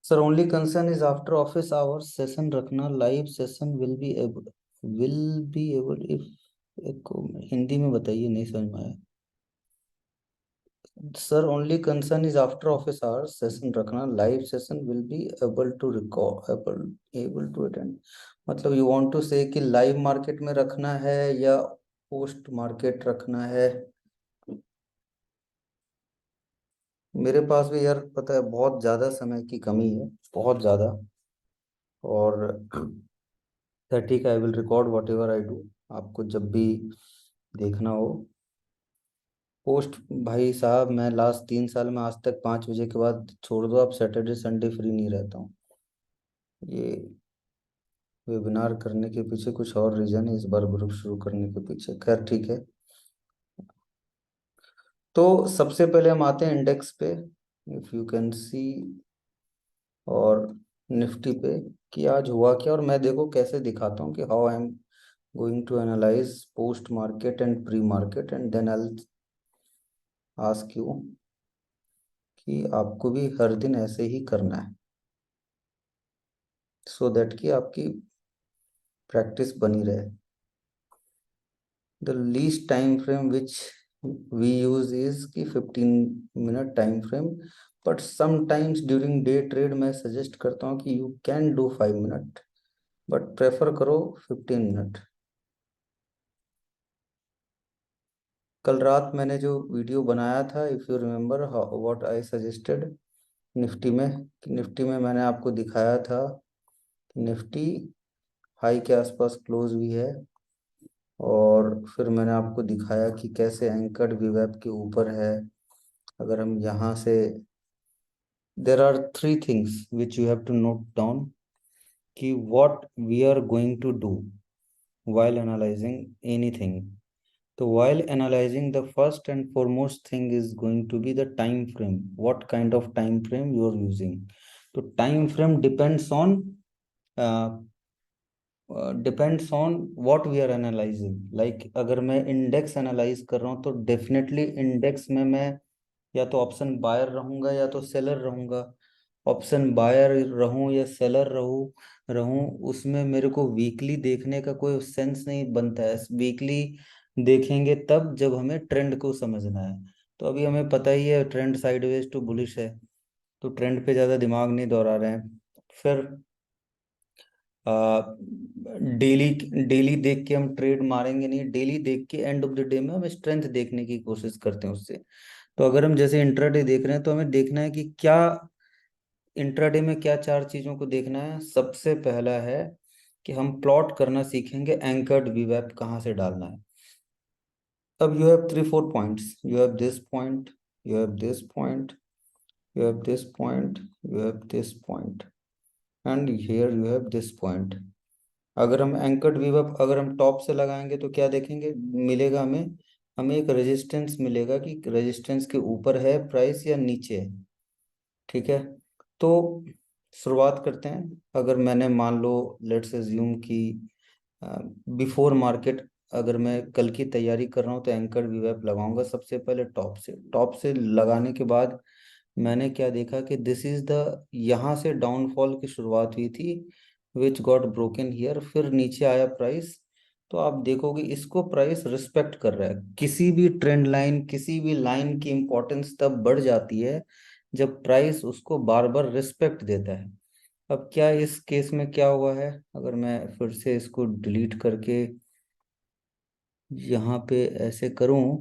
Sir only concern is after office hours session रखना, live session will be able if. एक हिंदी में बताइए, नहीं समझ में आया। Sir only concern is after office hours session रखना, live session will be able to record, able to attend. मतलब यू वांट टू से कि लाइव मार्केट में रखना है या पोस्ट मार्केट रखना है। मेरे पास भी यार पता है बहुत ज़्यादा समय की कमी है, बहुत ज़्यादा। और सर ठीक है, I will record what ever I do. आपको जब भी देखना हो पोस्ट। भाई साहब मैं लास्ट 3 साल में आज तक 5 बजे के बाद छोड़ दो, आप सैटरडे संडे फ्री नहीं रहता हूँ। ये वेबिनार करने के पीछे कुछ और रीज़न है, इस बार ग्रुप शुरू करने के पीछे। खैर ठीक है। तो सबसे पहले हम आते हैं इंडेक्स पे, इफ़ यू कैन सी, और निफ्टी पे कि आज हुआ क्या। और मैं देखो कैसे दिखाता हूँ कि how I am going to analyse post market and pre market, and then I ask you कि आपको भी हर दिन ऐसे ही करना है, सो दैट कि आपकी प्रैक्टिस बनी रहे। The least time frame which we use is कि 15 minute time frame, but sometimes during day trade मैं सजेस्ट करता हूँ कि you can do 5 minute, but prefer करो 15 मिनट। कल रात मैंने जो वीडियो बनाया था, if you remember what I suggested Nifty में, कि निफ्टी में मैंने आपको दिखाया था कि निफ्टी हाई के आसपास क्लोज हुई है। और फिर मैंने आपको दिखाया कि कैसे एंकर्ड वीवेब के ऊपर है। अगर हम यहाँ से, there are 3 things which you have to note down कि what we are going to do while analyzing anything. So while analyzing, the first and foremost thing is going to be the time frame. What kind of time frame you are using? So time frame uh, depends on what we are analyzing. Like अगर मैं index analyse कर रहा हूँ तो definitely index में मैं या तो ऑप्शन बायर रहूंगा या तो सेलर रहूंगा। ऑप्शन बायर रहूं या सेलर रहूं उसमें मेरे को वीकली देखने का कोई सेंस नहीं बनता है। वीकली देखेंगे तब जब हमें ट्रेंड को समझना है। तो अभी हमें पता ही है ट्रेंड साइडवेज टू बुलिश है, तो ट्रेंड पे ज़्यादा दिमाग नहीं दौड़ा रहे हैं। फिर डेली डेली देख के हम ट्रेड मारेंगे नहीं, डेली देख के एंड ऑफ द डे में हम स्ट्रेंथ देखने की कोशिश करते हैं उससे। तो अगर हम जैसे इंट्राडे देख रहे हैं तो हमें देखना है कि क्या इंट्राडे में क्या 4 चीजों को देखना है। सबसे पहला है कि हम प्लॉट करना सीखेंगे एंकर्ड वीवेप कहाँ से डालना है। अब you have 3 4 points, you have this point, you have this point, you have this point, you have this point, and here you have this point. अगर हम एंकर्ड वीवेप अगर हम टॉप से लगाएंगे तो क्या देखेंगे मिलेगा हमें, हमें एक रेजिस्टेंस मिलेगा कि रेजिस्टेंस के ऊपर है प्राइस या नीचे है। ठीक है। तो शुरुआत करते हैं। अगर मैंने मान लो लेट्स अज्यूम कि बिफोर मार्केट अगर मैं कल की तैयारी कर रहा हूँ तो एंकर वीवेप लगाऊंगा सबसे पहले टॉप से। टॉप से लगाने के बाद मैंने क्या देखा कि दिस इज द, यहाँ से डाउनफॉल की शुरुआत हुई थी विच गॉट ब्रोकन हियर, फिर नीचे आया प्राइस। तो आप देखोगे इसको प्राइस रिस्पेक्ट कर रहा है। किसी भी ट्रेंड लाइन, किसी भी लाइन की इंपॉर्टेंस तब बढ़ जाती है जब प्राइस उसको बार बार रिस्पेक्ट देता है। अब क्या इस केस में क्या हुआ है, अगर मैं फिर से इसको डिलीट करके यहाँ पे ऐसे करूं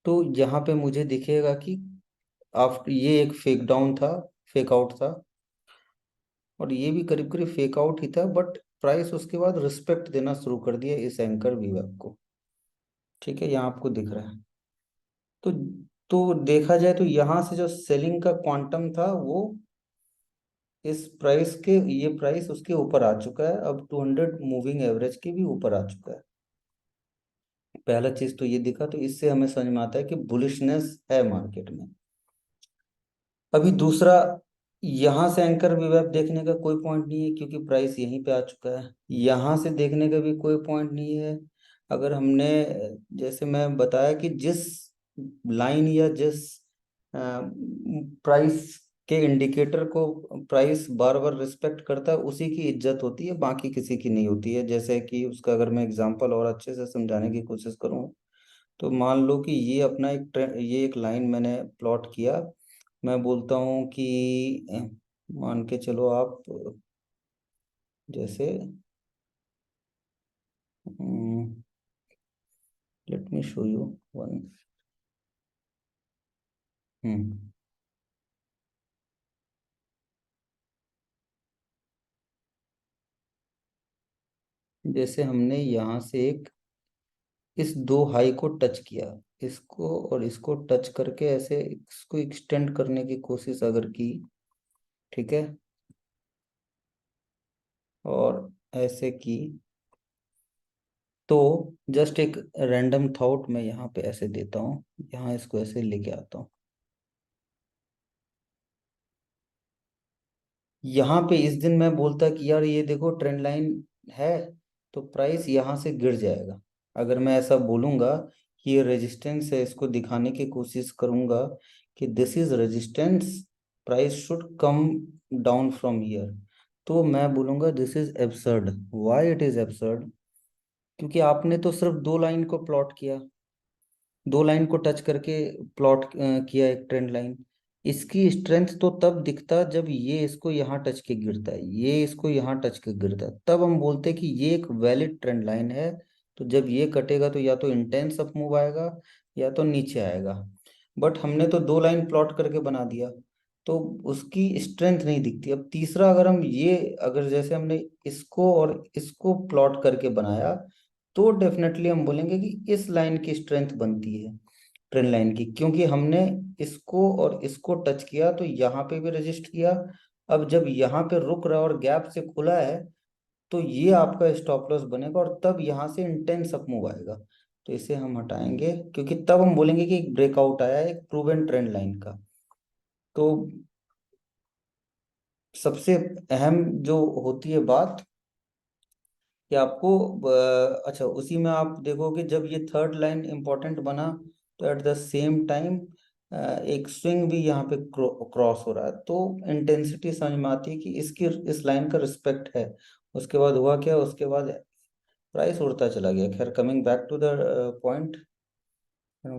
तो यहाँ पे मुझे दिखेगा कि आफ्टर ये एक फेक डाउन था, फेक आउट था, और ये भी करीब करीब फेक आउट ही था, बट प्राइस उसके बाद रिस्पेक्ट देना शुरू कर दिया इस एंकर वीवेप को। ठीक है, यहाँ आपको दिख रहा है। तो तो देखा जाए तो यहाँ से जो सेलिंग का क्वांटम था वो इस प्राइस के, ये प्राइस उसके ऊपर आ चुका है, अब 200 मूविंग एवरेज के भी ऊपर आ चुका है। पहला चीज तो ये दिखा, तो इससे हमें समझ में आता है कि बुलिशनेस है मार्केट में। अभी दूसरा, यहाँ से एंकर वीवेप देखने का कोई पॉइंट नहीं है क्योंकि प्राइस यहीं पे आ चुका है। यहाँ से देखने का भी कोई पॉइंट नहीं है। अगर हमने जैसे मैं बताया कि जिस लाइन या जिस प्राइस कि इंडिकेटर को प्राइस बार बार रिस्पेक्ट करता है, उसी की इज्जत होती है, बाकी किसी की नहीं होती है। जैसे कि उसका अगर मैं एग्जांपल और अच्छे से समझाने की कोशिश करूं, तो मान लो कि ये अपना ये एक लाइन मैंने प्लॉट किया। मैं बोलता हूँ कि मान के चलो आप, जैसे let me show you one. Hmm जैसे हमने यहाँ से एक इस दो हाई को टच किया, इसको और इसको टच करके ऐसे इसको एक्सटेंड करने की कोशिश अगर की, ठीक है, और ऐसे की, तो जस्ट एक रैंडम थॉट मैं यहाँ पे ऐसे देता हूँ, यहाँ इसको ऐसे लेके आता हूँ। यहाँ पे इस दिन मैं बोलता कि यार ये देखो ट्रेंड लाइन है, तो प्राइस यहाँ से गिर जाएगा। अगर मैं ऐसा बोलूंगा कि ये रेजिस्टेंस है, इसको दिखाने की कोशिश करूंगा कि this is resistance, price should come down from here, तो मैं बोलूंगा this is absurd. Why it is absurd? क्योंकि आपने तो सिर्फ दो लाइन को प्लॉट किया, दो लाइन को टच करके प्लॉट किया एक ट्रेंड लाइन। इसकी स्ट्रेंथ तो तब दिखता जब ये इसको यहाँ टच के गिरता है, ये इसको यहाँ टच के गिरता है, तब हम बोलते हैं कि ये एक वैलिड ट्रेंड लाइन है। तो जब ये कटेगा तो या तो इंटेंस अप मूव आएगा या तो नीचे आएगा। बट हमने तो दो लाइन प्लॉट करके बना दिया, तो उसकी स्ट्रेंथ नहीं दिखती। अब तीसरा, अगर हम ये, अगर जैसे हमने इसको और इसको प्लॉट करके बनाया, तो डेफिनेटली हम बोलेंगे कि इस लाइन की स्ट्रेंथ बनती है ट्रेंड लाइन की, क्योंकि हमने इसको और इसको टच किया तो यहाँ पे भी रजिस्ट किया। अब जब यहाँ पे रुक रहा है और गैप से खुला है, तो ये आपका स्टॉप लॉस बनेगा और तब यहाँ से इंटेंस अप मूव आएगा। तो इसे हम हटाएंगे, क्योंकि तब हम बोलेंगे कि एक ब्रेकआउट आया है एक प्रूवन ट्रेंड लाइन का। तो सबसे अहम जो होती है बात कि आपको अच्छा, उसी में आप देखोगे जब ये थर्ड लाइन इंपॉर्टेंट बना, तो एट द सेम टाइम एक स्विंग भी यहाँ पे क्रॉस हो रहा है, तो इंटेंसिटी समझ में आती है कि इसकी इस लाइन का रिस्पेक्ट है। उसके बाद हुआ क्या, उसके बाद प्राइस उड़ता चला गया। खैर, coming back to the point,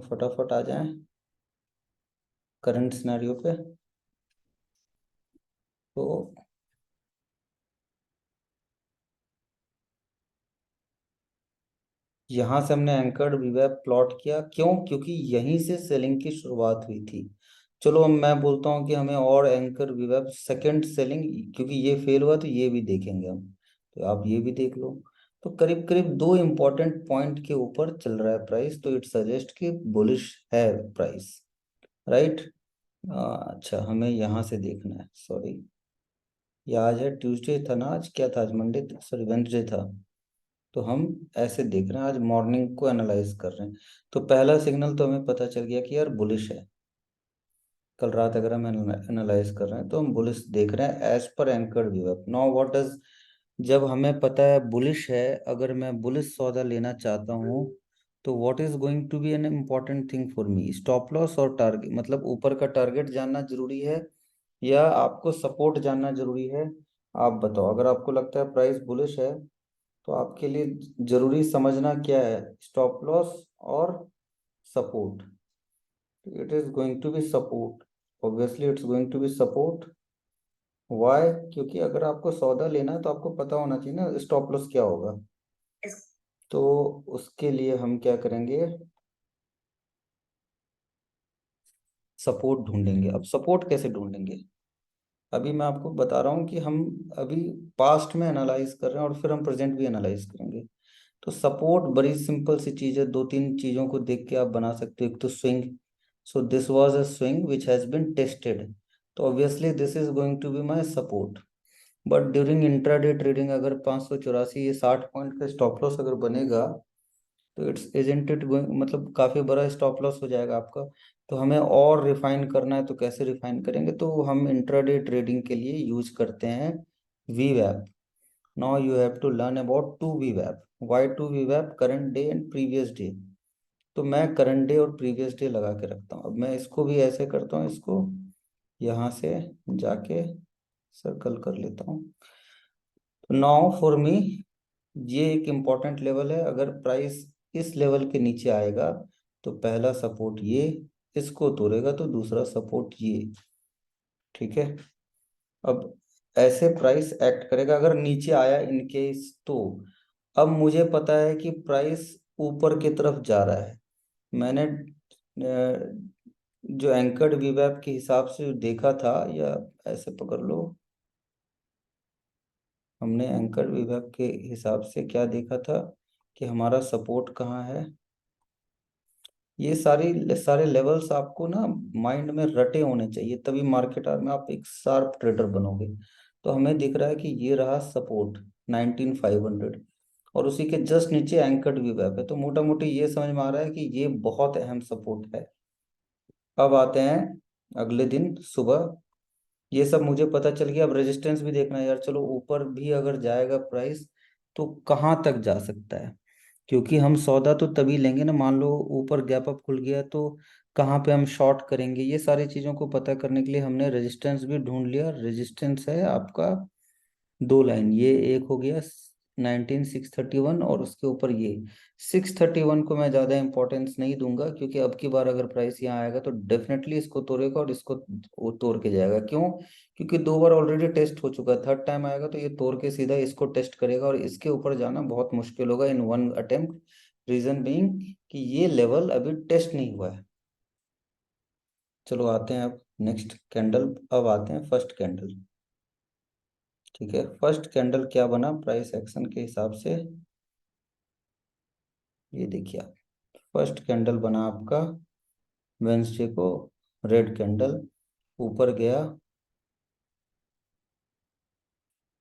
फटाफट आ जाएं करंट सिनेरियो पे। तो यहाँ से हमने एंकर्ड वीवेब प्लॉट किया, क्यों? क्योंकि यहीं से सेलिंग की शुरुआत हुई थी। चलो, अब मैं बोलता हूँ कि हमें और एंकर वीवेब सेकंड सेलिंग, क्योंकि ये फेल हुआ तो ये भी देखेंगे हम, तो आप ये भी देख लो। तो करीब करीब दो इंपॉर्टेंट पॉइंट के ऊपर चल रहा है प्राइस, तो इट सजेस्ट कि बुलिश है प्राइस, राइट। अच्छा, हमें यहाँ से देखना है, सॉरी, ये आज है ट्यूसडे था ना, आज क्या था, आज मंडे था, सॉरी वेंसडे था। तो हम ऐसे देख रहे हैं, आज मॉर्निंग को एनालाइज कर रहे हैं। तो पहला सिग्नल तो हमें पता चल गया कि यार बुलिश है। कल रात अगर हम एनालाइज कर रहे हैं तो हम बुलिश देख रहे हैं एज पर anchored view. Now what does, जब हमें पता है बुलिश है, अगर मैं बुलिश सौदा लेना चाहता हूँ, तो what is going to be an important thing for me? Stop loss और टारगेट, मतलब ऊपर का टारगेट जानना जरूरी है या आपको सपोर्ट जानना जरूरी है? आप बताओ। अगर आपको लगता है प्राइस बुलिश है, तो आपके लिए जरूरी समझना क्या है, स्टॉप लॉस और support. It is going to be support, obviously it's going to be support. Why? क्योंकि अगर आपको सौदा लेना है तो आपको पता होना चाहिए ना स्टॉप लॉस क्या होगा। तो उसके लिए हम क्या करेंगे, सपोर्ट ढूंढेंगे। अब सपोर्ट कैसे ढूंढेंगे? अभी मैं आपको बता रहा हूँ कि हम अभी पास्ट में एनालाइज कर रहे हैं और फिर हम प्रेजेंट भी एनालाइज करेंगे। तो सपोर्ट बड़ी सिंपल सी चीज है, दो तीन चीजों को देख के आप बना सकते हो। एक तो swing, so this was a swing which has been tested, तो obviously this is going to be my support. But during intraday trading अगर 584 ये 60 पॉइंट का स्टॉप लॉस अगर बनेगा, तो इट्स इजंट इट गोइंग, मतलब काफी बड़ा स्टॉप लॉस हो जाएगा आपका। तो हमें और रिफाइन करना है, तो कैसे रिफाइन करेंगे? तो हम इंट्राडे ट्रेडिंग के लिए यूज करते हैं वीवैप। Now you have to learn about to वीवैप। Why to वीवैप? Current day and previous day. तो मैं करंट डे और प्रीवियस डे लगा के रखता हूँ। अब मैं इसको भी ऐसे करता हूँ, इसको यहाँ से जाके सर्कल कर लेता हूँ। तो नाउ फॉर मी, ये एक इम्पॉर्टेंट लेवल है। अगर प्राइस इस लेवल के नीचे आएगा तो पहला सपोर्ट ये, इसको तोड़ेगा तो दूसरा सपोर्ट ये। ठीक है, अब ऐसे प्राइस एक्ट करेगा अगर नीचे आया इन केस तो। अब मुझे पता है कि प्राइस ऊपर की तरफ जा रहा है। मैंने जो एंकर्ड वीवैप के हिसाब से देखा था, या ऐसे पकड़ लो, हमने एंकर्ड वीवैप के हिसाब से क्या देखा था कि हमारा सपोर्ट कहाँ है। ये सारे लेवल्स आपको ना माइंड में रटे होने चाहिए, तभी मार्केट आवर में आप एक शार्प ट्रेडर बनोगे। तो हमें दिख रहा है कि ये रहा सपोर्ट 19500, और उसी के जस्ट नीचे एंकर्ड वीवैप है। तो मोटा मोटी ये समझ में आ रहा है कि ये बहुत अहम सपोर्ट है। अब आते हैं अगले दिन सुबह, ये सब मुझे पता चल गया। अब रेजिस्टेंस भी देखना है यार, चलो ऊपर भी अगर जाएगा प्राइस तो कहाँ तक जा सकता है, क्योंकि हम सौदा तो तभी लेंगे ना, मान लो ऊपर गैप अप खुल गया तो कहाँ पे हम शॉर्ट करेंगे। ये सारी चीज़ों को पता करने के लिए हमने रेजिस्टेंस भी ढूंढ लिया। रेजिस्टेंस है आपका दो लाइन, ये एक हो गया 19631, और उसके ऊपर ये 631 को मैं ज़्यादा इंपॉर्टेंस नहीं दूंगा, क्योंकि अब की बार अगर प्राइस यहाँ आएगा तो डेफिनेटली इसको तोड़ेगा और इसको वो तोड़ के जाएगा। क्यों? क्योंकि दो बार ऑलरेडी टेस्ट हो चुका है, थर्ड टाइम आएगा तो ये तोड़ के सीधा इसको टेस्ट करेगा, और इसके ऊपर जाना बहुत मुश्किल होगा in one attempt. Reason being कि ये लेवल अभी टेस्ट नहीं हुआ है। चलो आते हैं अब नेक्स्ट कैंडल, अब आते हैं फर्स्ट कैंडल। ठीक है, फर्स्ट कैंडल क्या बना प्राइस एक्शन के हिसाब से, ये देखिए आप। फर्स्ट कैंडल बना आपका वेंसडे को, रेड कैंडल ऊपर गया।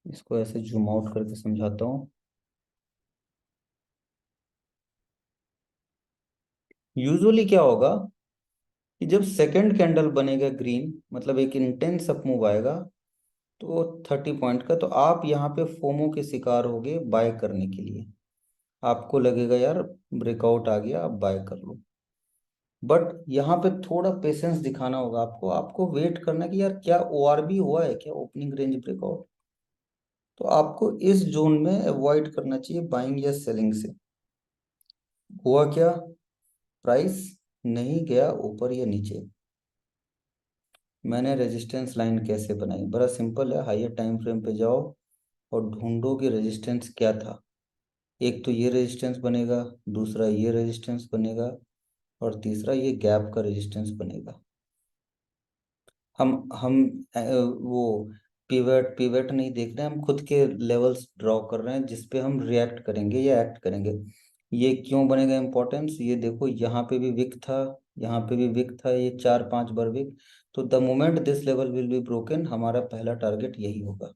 इसको ऐसे जूम आउट करके समझाता हूँ। यूजुअली क्या होगा कि जब सेकंड कैंडल बनेगा ग्रीन, मतलब एक इंटेंस अप मूव आएगा तो 30 पॉइंट का, तो आप यहाँ पे फोमो के शिकार होगे बाय करने के लिए। आपको लगेगा यार ब्रेकआउट आ गया, अब बाय कर लो। बट यहाँ पे थोड़ा पेशेंस दिखाना होगा आपको। आपको वेट करना कि यार क्या ओआरबी हुआ है क्या, ओपनिंग रेंज ब्रेकआउट। तो आपको इस जोन में अवॉइड करना चाहिए बाइंग या सेलिंग से। हुआ क्या, प्राइस नहीं गया ऊपर या नीचे। मैंने रेजिस्टेंस लाइन कैसे बनाई, बड़ा सिंपल है। हायर टाइम फ्रेम पे जाओ और ढूंढो कि रेजिस्टेंस क्या था। एक तो ये रेजिस्टेंस बनेगा, दूसरा ये रेजिस्टेंस बनेगा, और तीसरा ये गैप का रेजिस्टेंस बनेगा। हम वो पिवट पिवट नहीं देख रहे हैं, हम खुद के लेवल्स ड्रॉ कर रहे हैं जिस पे हम रिएक्ट करेंगे या एक्ट करेंगे। ये क्यों बनेगा इंपॉर्टेंस, ये देखो यहाँ पे भी विक था, यहाँ पे भी विक था, ये 4-5 बार विक। तो the moment this level will be broken, हमारा पहला टारगेट यही होगा।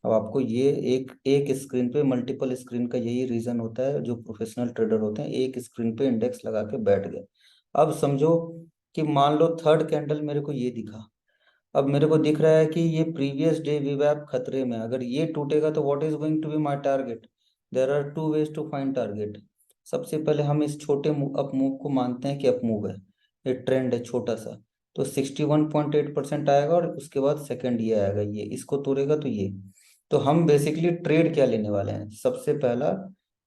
अब आपको ये एक एक स्क्रीन पे, मल्टीपल स्क्रीन का यही रीजन होता है। जो प्रोफेशनल ट्रेडर होते हैं एक स्क्रीन पे इंडेक्स लगा के बैठ गए। अब समझो कि मान लो थर्ड कैंडल मेरे को ये दिखा। अब मेरे को दिख रहा है कि ये प्रीवियस डे वीवैप खतरे में, अगर ये टूटेगा तो what is going to be my target. There are two ways to find target. सबसे पहले हम इस छोटे अप मूव को मानते हैं कि अप मूव है, ये ट्रेंड है छोटा सा। तो 61.8% आएगा, और उसके बाद सेकंड ये आएगा, ये इसको तोड़ेगा तो ये। तो हम बेसिकली ट्रेड क्या लेने वाले हैं, सबसे पहला,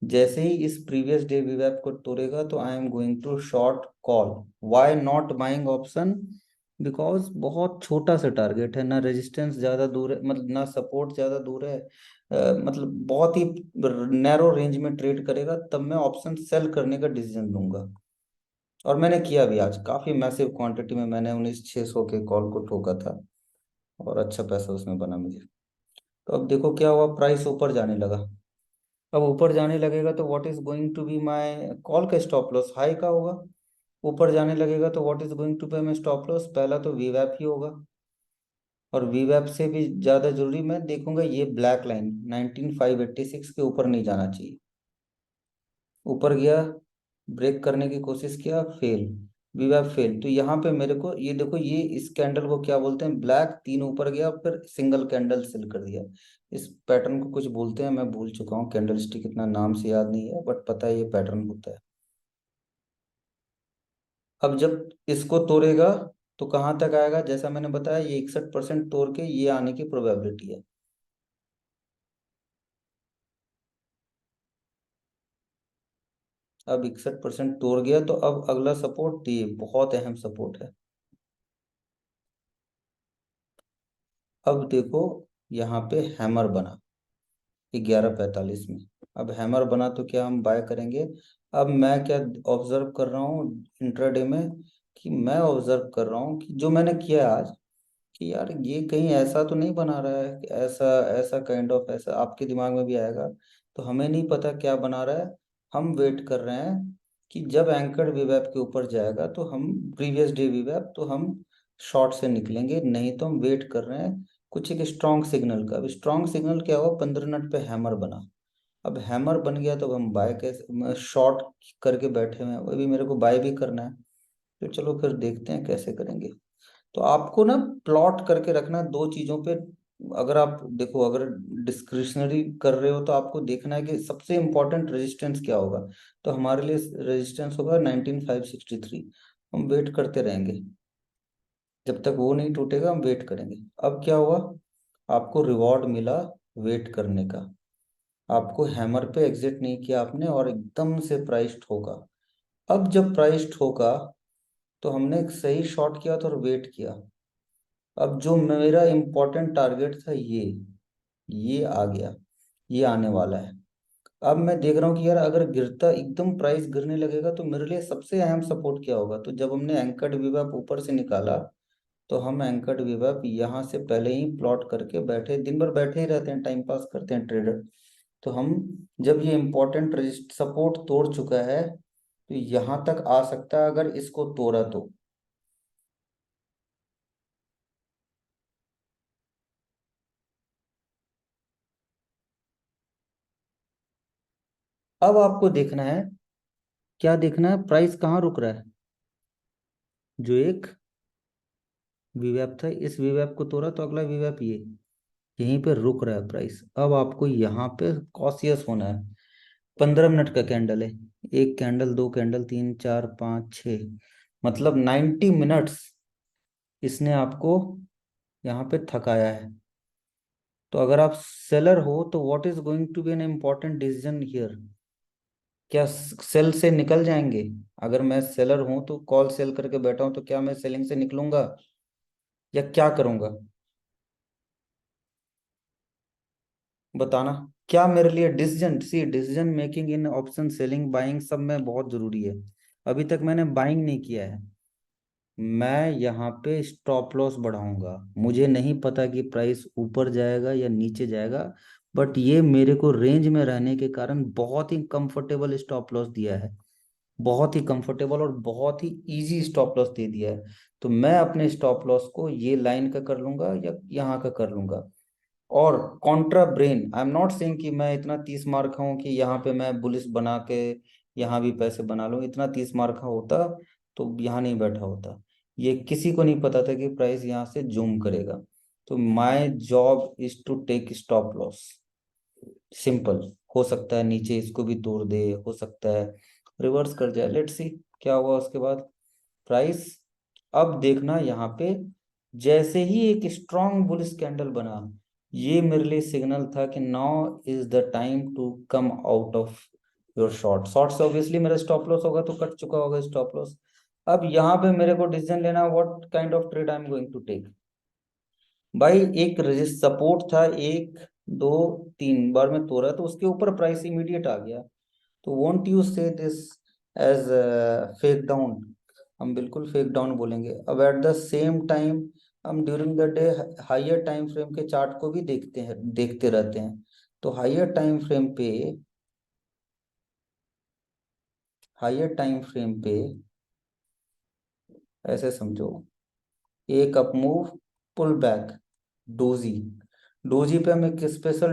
जैसे ही इस प्रीवियस डे वीवैप को तोड़ेगा तो I am going to short call. Why not buying option, because बहुत छोटा सा टारगेट है, ना रेजिस्टेंस ज़्यादा दूर है, मतलब ना सपोर्ट ज़्यादा दूर है। मतलब बहुत ही नैरो रेंज में ट्रेड करेगा, तब मैं ऑप्शन सेल करने का डिसीजन लूंगा। और मैंने किया भी, आज काफ़ी मैसिव क्वांटिटी में मैंने 19,600 के कॉल को ठोका था, और अच्छा पैसा उसमें बना मुझे। तो अब देखो क्या हुआ, प्राइस ऊपर जाने लगा। अब ऊपर जाने लगेगा तो what is going to be my call का स्टॉप लॉस, हाई का होगा। ऊपर जाने लगेगा तो what is going to be my stop loss, पहला तो वीवैप ही होगा। और वीवैप से भी ज़्यादा जरूरी मैं देखूंगा ये ब्लैक लाइन 19586 के ऊपर नहीं जाना चाहिए। ऊपर गया, ब्रेक करने की कोशिश किया, फेल, वीवैप फेल। तो यहाँ पे मेरे को ये देखो, ये इस कैंडल को क्या बोलते हैं, ब्लैक तीन ऊपर गया फिर सिंगल कैंडल फिल कर दिया। इस पैटर्न को कुछ बोलते हैं, मैं भूल चुका हूँ, कैंडल स्टिक इतना नाम से याद नहीं है, बट पता है ये पैटर्न होता है। अब जब इसको तोड़ेगा तो कहाँ तक आएगा, जैसा मैंने बताया ये 61% तोड़ के ये आने की प्रोबेबिलिटी है। अब 61% तोड़ गया, तो अब अगला सपोर्ट ये बहुत अहम सपोर्ट है। अब देखो यहाँ पे हैमर बना 11:45 में। अब हैमर बना तो क्या हम बाय करेंगे। अब मैं क्या ऑब्जर्व कर रहा हूँ इंट्राडे में, कि मैं ऑब्जर्व कर रहा हूँ कि जो मैंने किया आज, कि यार ये कहीं ऐसा तो नहीं बना रहा है कि ऐसा ऐसा काइंड ऑफ, ऐसा आपके दिमाग में भी आएगा। तो हमें नहीं पता क्या बना रहा है। हम वेट कर रहे हैं कि जब एंकर्ड वीवैप के ऊपर जाएगा तो हम, प्रीवियस डे वीवैप, तो हम शॉर्ट से निकलेंगे, नहीं तो हम वेट कर रहे हैं कुछ एक स्ट्रॉन्ग सिग्नल का। अब स्ट्रॉन्ग सिग्नल क्या हुआ, 15 मिनट पे हैमर बना। अब हैमर बन गया तो अब हम बाय कैसे, शॉर्ट करके बैठे हुए हैं, वो भी मेरे को बाय भी करना है। तो चलो फिर देखते हैं कैसे करेंगे। तो आपको ना प्लॉट करके रखना है दो चीजों पे। अगर आप देखो, अगर डिस्क्रिशनरी कर रहे हो तो आपको देखना है कि सबसे इंपॉर्टेंट रेजिस्टेंस क्या होगा। तो हमारे लिए रेजिस्टेंस होगा 19563। हम वेट करते रहेंगे जब तक वो नहीं टूटेगा, हम वेट करेंगे। अब क्या हुआ, आपको रिवॉर्ड मिला वेट करने का। आपको हैमर पे एग्जिट नहीं किया आपने और एकदम से प्राइस ठोका। अब जब प्राइस ठोका तो हमने एक सही शॉट किया था और वेट किया। अब जो मेरा इम्पोर्टेंट टारगेट था ये आ गया, ये आने वाला है। अब मैं देख रहा हूँ कि यार अगर गिरता, एकदम प्राइस गिरने लगेगा तो मेरे लिए सबसे अहम सपोर्ट क्या होगा। तो जब हमने एंकर्ड वीवैप ऊपर से निकाला, तो हम एंकर्ड वीवैप यहाँ से पहले ही प्लॉट करके बैठे, दिन भर बैठे ही रहते हैं, टाइम पास करते हैं ट्रेडर। तो हम, जब ये इम्पोर्टेंट सपोर्ट तोड़ चुका है तो यहाँ तक आ सकता है अगर इसको तोड़ा तो। अब आपको देखना है, क्या देखना है, प्राइस कहाँ रुक रहा है। जो एक वीवैप था, इस वीवैप को तोड़ा तो अगला वीवैप ये यहीं पे रुक रहा है प्राइस। अब आपको यहाँ पे कॉशियस होना है। 15 मिनट का कैंडल है, एक कैंडल, दो कैंडल, तीन, चार, पाँच, छ, मतलब 90 मिनट्स इसने आपको यहाँ पे थकाया है। तो अगर आप सेलर हो तो what is going to be an important decision here. क्या सेल से निकल जाएंगे। अगर मैं सेलर हूं तो कॉल सेल करके बैठा हूं, तो क्या मैं सेलिंग से निकलूंगा या क्या करूंगा, बताना। क्या मेरे लिए decision, see decision making in option selling buying सब में बहुत जरूरी है। अभी तक मैंने बाइंग नहीं किया है। मैं यहाँ पे स्टॉप लॉस बढ़ाऊंगा। मुझे नहीं पता कि प्राइस ऊपर जाएगा या नीचे जाएगा, बट ये मेरे को रेंज में रहने के कारण बहुत ही कंफर्टेबल स्टॉप लॉस दिया है। बहुत ही कंफर्टेबल और बहुत ही इजी स्टॉप लॉस दे दिया है। तो मैं अपने स्टॉप लॉस को ये लाइन का कर लूंगा या यहाँ का कर लूंगा। और Contra brain, I am not saying कि मैं इतना 30 मार खाऊं कि यहाँ पे मैं बुलिस बना के यहाँ भी पैसे बना लूं। इतना 30 मार खा होता तो यहाँ नहीं बैठा होता। ये किसी को नहीं पता था कि प्राइस यहाँ से जूम करेगा। तो my job is to take stop loss. Simple. हो सकता है नीचे इसको भी तोड़ दे, हो सकता है रिवर्स कर जाए, लेट्स सी क्या हुआ उसके बाद प्राइस। अब देखना यहाँ पे, जैसे ही एक स्ट्रॉन्ग बुलिश कैंडल बना, ये मेरे लिए सिग्नल था कि now is the time to come out of your short. Short से ऑब्वियसली मेरा स्टॉप लॉस होगा तो कट चुका होगा स्टॉप लॉस। अब यहाँ पे मेरे को डिसीजन लेना, what kind of trade I am going to take. भाई एक रजिस्ट सपोर्ट था, एक, दो, तीन बार में तोड़ा तो उसके ऊपर प्राइस इमीडिएट आ गया। तो वोंट यू से दिस एज फेक डाउन। हम बिल्कुल फेक डाउन बोलेंगे। अब एट द सेम टाइम हम during the day higher time frame के चार्ट को भी देखते हैं, देखते रहते हैं। तो हाइयर टाइम फ्रेम पे ऐसे समझो, एक up move, pull back, doji. Doji पे हम एक स्पेशल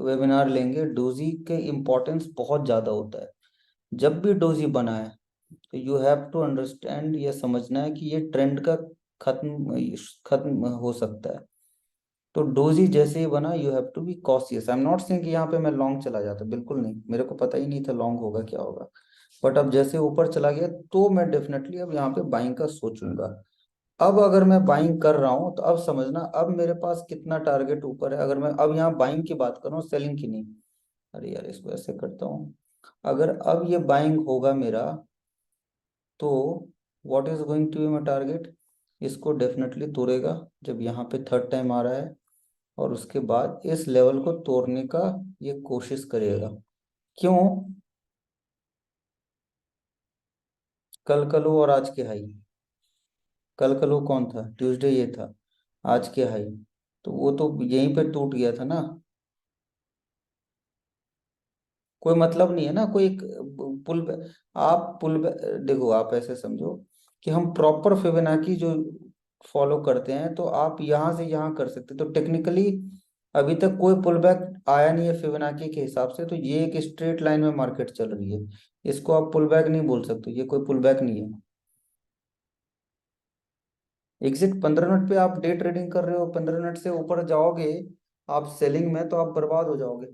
वेबिनार लेंगे। डोजी के इम्पोर्टेंस बहुत ज़्यादा होता है। जब भी डोजी बना है तो यू हैव टू अंडरस्टैंड, ये समझना है कि ये ट्रेंड का खत्म खत्म हो सकता है। तो डोजी जैसे ही बना, you have to be cautious. I am not saying कि यहाँ पे मैं लॉन्ग चला जाता, बिल्कुल नहीं, मेरे को पता ही नहीं था लॉन्ग होगा क्या होगा। बट अब जैसे ऊपर चला गया तो मैं डेफिनेटली अब यहाँ पे बाइंग का सोचूंगा। अब अगर मैं बाइंग कर रहा हूं तो अब समझना, अब मेरे पास कितना टारगेट ऊपर है। अगर मैं अब यहाँ बाइंग की बात कर रहा हूँ, सेलिंग की नहीं। अरे यार, इसको ऐसे करता हूँ। अगर अब ये बाइंग होगा मेरा, तो what is going to be my target, इसको डेफिनेटली तोड़ेगा जब यहाँ पे थर्ड टाइम आ रहा है, और उसके बाद इस लेवल को तोड़ने का ये कोशिश करेगा। क्यों? कल का लो और आज के हाई। कल का लो कौन था? ट्यूसडे ये था। आज के हाई तो वो तो यहीं पे टूट गया था ना। कोई मतलब नहीं है ना, कोई पुल। आप देखो, आप ऐसे समझो कि हम प्रॉपर फिबोनाची जो फॉलो करते हैं, तो आप यहाँ से यहाँ कर सकते, तो टेक्निकली अभी तक कोई पुल बैक आया नहीं है फिबोनाची के हिसाब से, तो ये एक स्ट्रेट लाइन में मार्केट चल रही है। इसको आप पुल बैक नहीं बोल सकते, ये कोई पुल बैक नहीं है। एग्जिट 15 मिनट पे आप डे ट्रेडिंग कर रहे हो, 15 मिनट से ऊपर जाओगे आप सेलिंग में, तो आप बर्बाद हो जाओगे।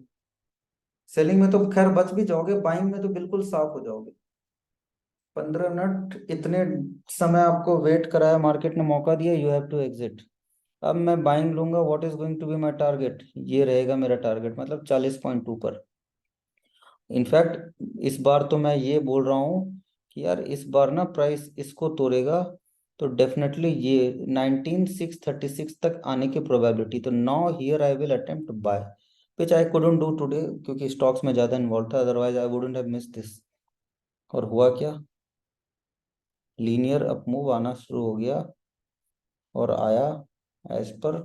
सेलिंग में तो खैर बच भी जाओगे, बाइंग में तो बिल्कुल साफ हो जाओगे। 15 मिनट इतने समय आपको वेट कराया, मार्केट ने मौका दिया, यू हैव टू एग्जिट। अब मैं बाइंग लूंगा, what is going to be my target, ये रहेगा मेरा टारगेट, मतलब 40.2 पर। इनफैक्ट इस बार तो मैं ये बोल रहा हूँ कि यार इस बार ना प्राइस इसको तोड़ेगा, तो डेफिनेटली ये 19,636 तक आने की प्रोबेबिलिटी। तो now here I will attempt bye, which I couldn't do today क्योंकि स्टॉक्स में ज़्यादा इन्वॉल्व था, otherwise I wouldn't have miss this. और हुआ क्या? लीनियर अपमूव आना शुरू हो गया, और आया as per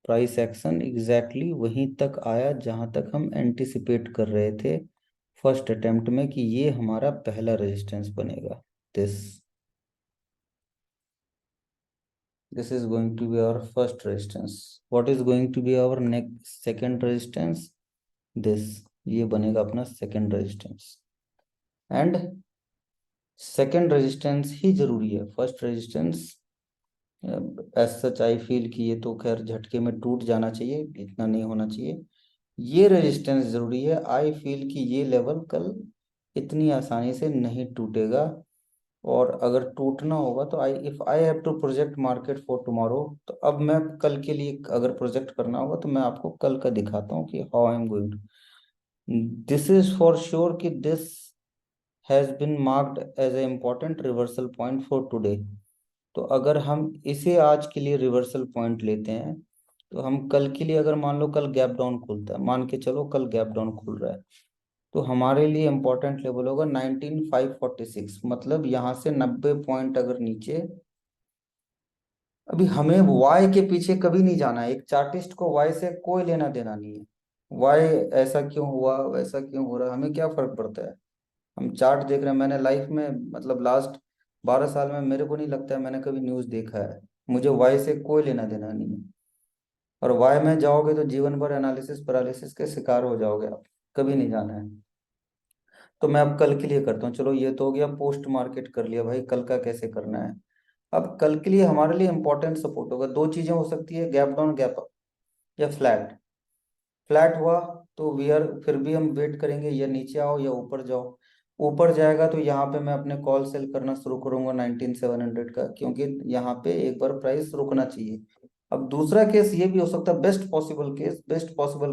price action exactly वहीं तक आया जहां तक हम एंटिसिपेट कर रहे थे फर्स्ट अटेम्प्ट में, कि ये हमारा पहला रेजिस्टेंस बनेगा। This this is going to be our first resistance. What is going to be our next second resistance? This, ये बनेगा अपना second resistance. And second resistance ही जरूरी है, first resistance as such I feel कि ये तो खैर झटके में टूट जाना चाहिए, इतना नहीं होना चाहिए। ये रेजिस्टेंस जरूरी है, आई फील कि ये लेवल कल इतनी आसानी से नहीं टूटेगा। और अगर टूटना होगा तो I if I have to project market for tomorrow, तो अब मैं कल के लिए अगर प्रोजेक्ट करना होगा तो मैं आपको कल का दिखाता हूँ कि how I am going to. This is for sure कि this has been marked as a important reversal point for today. तो अगर हम इसे आज के लिए रिवर्सल पॉइंट लेते हैं, तो हम कल के लिए, अगर मान लो कल गैप डाउन खुलता है, मान के चलो कल गैप डाउन खुल रहा है, तो हमारे लिए इम्पोर्टेंट लेवल होगा 19,546, मतलब यहाँ से 90 पॉइंट अगर नीचे। अभी हमें वाई के पीछे कभी नहीं जाना है, एक चार्टिस्ट को वाई से कोई लेना देना नहीं है। वाई ऐसा क्यों हुआ, वैसा क्यों हो रहा है, हमें क्या फर्क पड़ता है। हम चार्ट देख रहे हैं। मैंने लाइफ में, मतलब लास्ट 12 साल में, मेरे को नहीं लगता है मैंने कभी न्यूज़ देखा है। मुझे वाई से कोई लेना देना नहीं है। और वाई में जाओगे तो जीवन भर एनालिसिस पैरालिसिस के शिकार हो जाओगे आप। कभी नहीं जाना है। तो मैं अब कल के लिए करता हूँ। चलो ये तो हो गया, पोस्ट मार्केट कर लिया भाई, कल का कैसे करना है। अब कल के लिए हमारे लिए इंपॉर्टेंट सपोर्ट होगा, दो चीजें हो सकती है, गैप डाउन गैप अप, या फ्लैट। फ्लैट हुआ तो वी आर, फिर भी हम वेट करेंगे, या नीचे आओ या ऊपर जाओ। ऊपर जाएगा तो यहाँ पे मैं अपने कॉल सेल करना शुरू करूंगा 19,700 का, क्योंकि यहाँ पे एक बार प्राइस रुकना चाहिए। अब दूसरा केस ये भी हो सकता है, बेस्ट पॉसिबल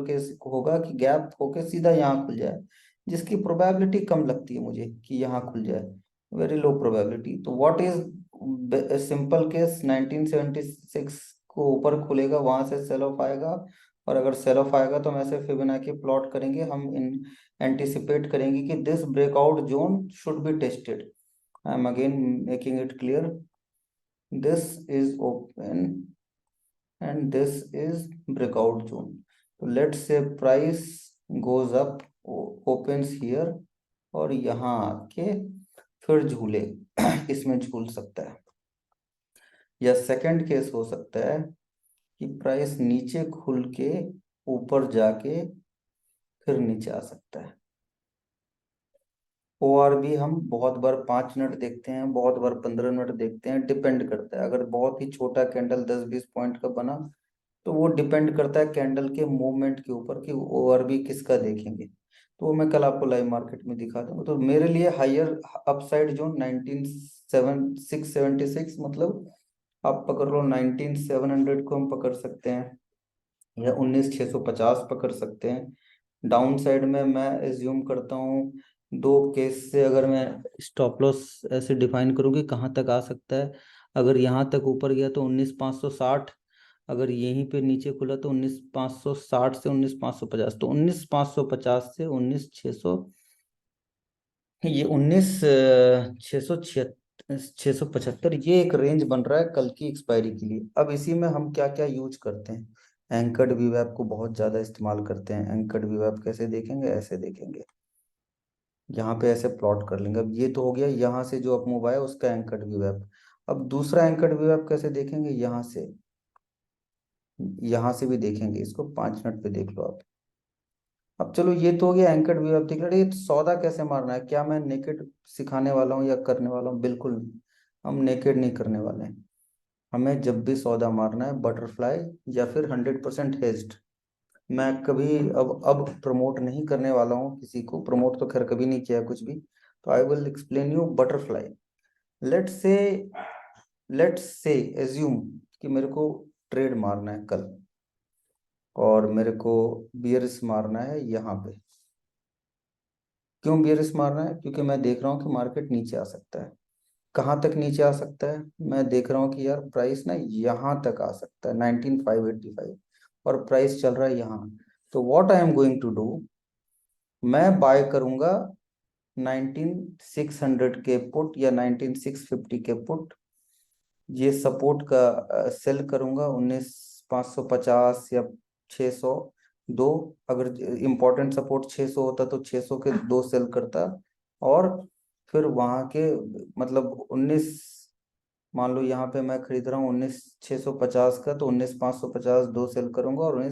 केस होगा कि गैप होके सीधा यहाँ खुल जाए, जिसकी प्रोबेबिलिटी कम लगती है मुझे कि यहाँ खुल जाए, वेरी लो प्रोबेबिलिटी। तो व्हाट इज सिंपल केस, 1976 को ऊपर खुलेगा, वहां से सेल ऑफ आएगा, और अगर सेल ऑफ आएगा तो हम ऐसे फिबोनाची प्लॉट करेंगे, हम इन एंटिसिपेट करेंगे कि this breakout zone should be tested. I am again making it clear, this is open and this is breakout zone. So let's say price goes up, opens here, और यहाँ आके फिर झूले इसमें झूल सकता है। या सेकंड केस हो सकता है कि प्राइस नीचे खुल के ऊपर जाके फिर नीचे आ सकता है। ओ आर भी हम बहुत बार 5 मिनट देखते हैं, बहुत बार 15 मिनट देखते हैं, डिपेंड करता है। अगर बहुत ही छोटा कैंडल 10-20 पॉइंट का बना, तो वो डिपेंड करता है कैंडल के मूवमेंट के ऊपर कि ओआरबी किसका देखेंगे। तो वो मैं कल आपको लाइव मार्केट में दिखा दूंगा। तो मेरे लिए हायर अपसाइड जोन 19,676, मतलब आप पकड़ लो 19,700 को हम पकड़ सकते हैं, या 19,650 पकड़ सकते हैं। डाउन साइड में मैं एज्यूम करता हूँ, दो केस से अगर मैं स्टॉप लॉस ऐसे डिफाइन करूँ कि कहाँ तक आ सकता है। अगर यहाँ तक ऊपर गया तो 19,560, अगर यहीं पे नीचे खुला तो 19,560 से 19,550, तो 19,550 से 19,600, ये 19,675, ये एक रेंज बन रहा है कल की एक्सपायरी के लिए। अब इसी में हम क्या क्या यूज करते हैं, एंकर्ड वीवैप को बहुत ज़्यादा इस्तेमाल करते हैं। एंकर्ड वीवैप कैसे देखेंगे, ऐसे देखेंगे, यहाँ पे ऐसे प्लॉट कर लेंगे। अब ये तो हो गया यहाँ से जो अप मूव आया उसका एंकर्ड वीवैप। अब दूसरा एंकर्ड वीवैप कैसे देखेंगे, यहाँ से, यहाँ से भी देखेंगे, इसको 5 मिनट पे देख लो आप। अब चलो ये तो हो गया एंकर्ड व्यू। अब देख रहे ये सौदा कैसे मारना है, क्या मैं नेकेड सिखाने वाला हूँ या करने वाला हूँ, बिल्कुल नहीं। हम नेकेड नहीं करने वाले हैं। हमें जब भी सौदा मारना है बटरफ्लाई या फिर 100% हेज्ड। मैं कभी अब प्रमोट नहीं करने वाला हूँ किसी को, प्रमोट तो खैर कभी नहीं किया कुछ भी। तो I will explain you butterfly. Let's say, let's say assume कि मेरे को ट्रेड मारना है कल, और मेरे को बियर्स मारना है यहाँ पे। क्यों बियरिश मारना है, क्योंकि मैं देख रहा हूँ कि मार्केट नीचे आ सकता है। कहाँ तक नीचे आ सकता है, मैं देख रहा हूँ कि यार प्राइस ना यहाँ तक आ सकता है 19,585, और प्राइस चल रहा है यहाँ। तो what I am going to do, मैं बाय करूंगा 19,600 के पुट या 19,650 के पुट। ये सपोर्ट का सेल करूंगा 19,550 या 600, दो। अगर इम्पोर्टेंट सपोर्ट 600 होता तो 600 के दो सेल करता, और फिर वहां के मतलब 19, मान लो यहाँ पे मैं खरीद रहा हूँ 19,650 का, तो 19,550 दो सेल करूंगा, और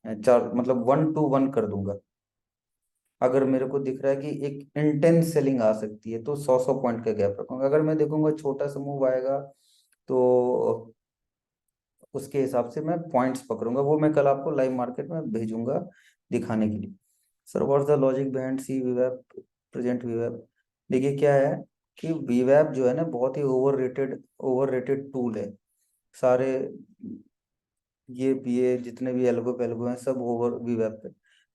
4 मतलब 1 to 1 कर दूंगा। अगर मेरे को दिख रहा है कि एक इंटेंस सेलिंग आ सकती है तो 100 पॉइंट का गैप रखूंगा। अगर मैं देखूंगा छोटा सा मूव आएगा तो उसके हिसाब से मैं पॉइंट्स पकड़ूंगा। वो मैं कल आपको लाइव मार्केट में भेजूंगा दिखाने के लिए। Sir what's the logic behind C वीवैप, प्रेजेंट वीवैप। देखिए क्या है कि वीवैप जो है ना बहुत ही ओवर रेटेड टूल है। सारे ये जितने भी एल्गो पेल्गो हैं सब ओवर वीवैप पे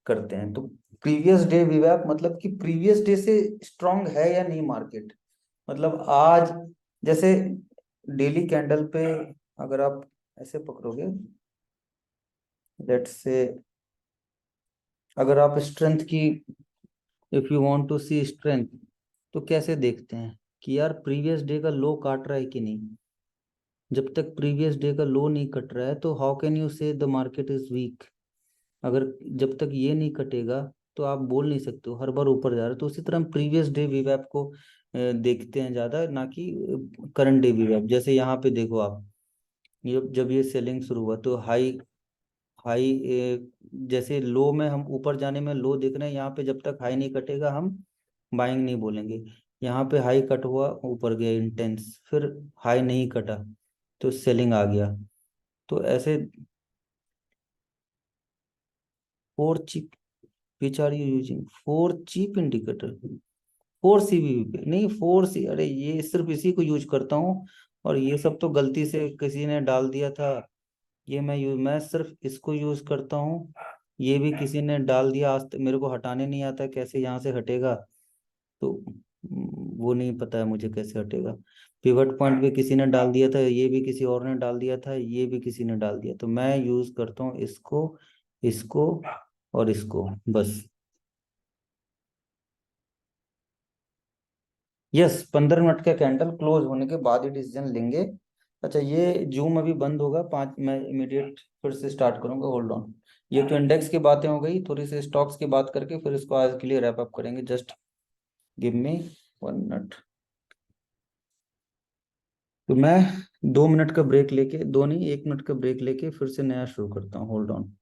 करते हैं। तो प्रीवियस डे वीवैप मतलब कि प्रीवियस डे से स्ट्रांग है या नहीं मार्केट। मतलब आज जैसे डेली कैंडल पे अगर आप ऐसे पकड़ोगे, लेट्स से अगर आप स्ट्रेंथ की, if you want to see strength, तो कैसे देखते हैं कि यार प्रीवियस डे का लो काट रहा है कि नहीं। जब तक प्रीवियस डे का लो नहीं कट रहा है तो हाउ कैन यू से द मार्केट इज वीक। अगर जब तक ये नहीं कटेगा तो आप बोल नहीं सकते हो हर बार ऊपर जा रहा है। तो उसी तरह हम प्रीवियस डे वीवैप को देखते हैं ज़्यादा, ना कि करंट डे वीवैप। जैसे यहाँ पे देखो आप, ये जब ये सेलिंग शुरू हुआ तो हाई हाई जैसे लो में हम ऊपर जाने में लो देख रहे हैं, यहाँ पे जब तक हाई नहीं कटेगा हम बाइंग नहीं बोलेंगे। यहाँ पे हाई कट हुआ ऊपर गया इंटेंस, फिर हाई नहीं कटा तो सेलिंग आ गया। तो ऐसे for cheap, which are you using for cheap indicator, for CVP पे नहीं, फोर सी, अरे ये सिर्फ इसी को यूज करता हूँ। और ये सब तो गलती से किसी ने डाल दिया था, ये मैं सिर्फ इसको यूज करता हूँ। ये भी किसी ने डाल दिया, आज तक मेरे को हटाने नहीं आता कैसे यहाँ से हटेगा। तो वो नहीं पता है मुझे कैसे हटेगा। पिवट पॉइंट भी किसी ने डाल दिया था, ये भी किसी और ने डाल दिया था, ये भी किसी ने डाल दिया। तो मैं यूज करता हूँ इसको, इसको और इसको बस। यस, 15 मिनट का कैंडल क्लोज होने के बाद ही डिसीजन लेंगे। अच्छा ये जूम अभी बंद होगा 5, मैं इमीडिएट फिर से स्टार्ट करूंगा, होल्ड ऑन। ये तो इंडेक्स की बातें हो गई, थोड़ी सी स्टॉक्स की बात करके फिर इसको आज के लिए रैप अप करेंगे। Just give me 1 minute. तो मैं 2 मिनट का ब्रेक लेके, दो नहीं 1 मिनट का ब्रेक लेके फिर से नया शुरू करता हूँ, होल्ड ऑन।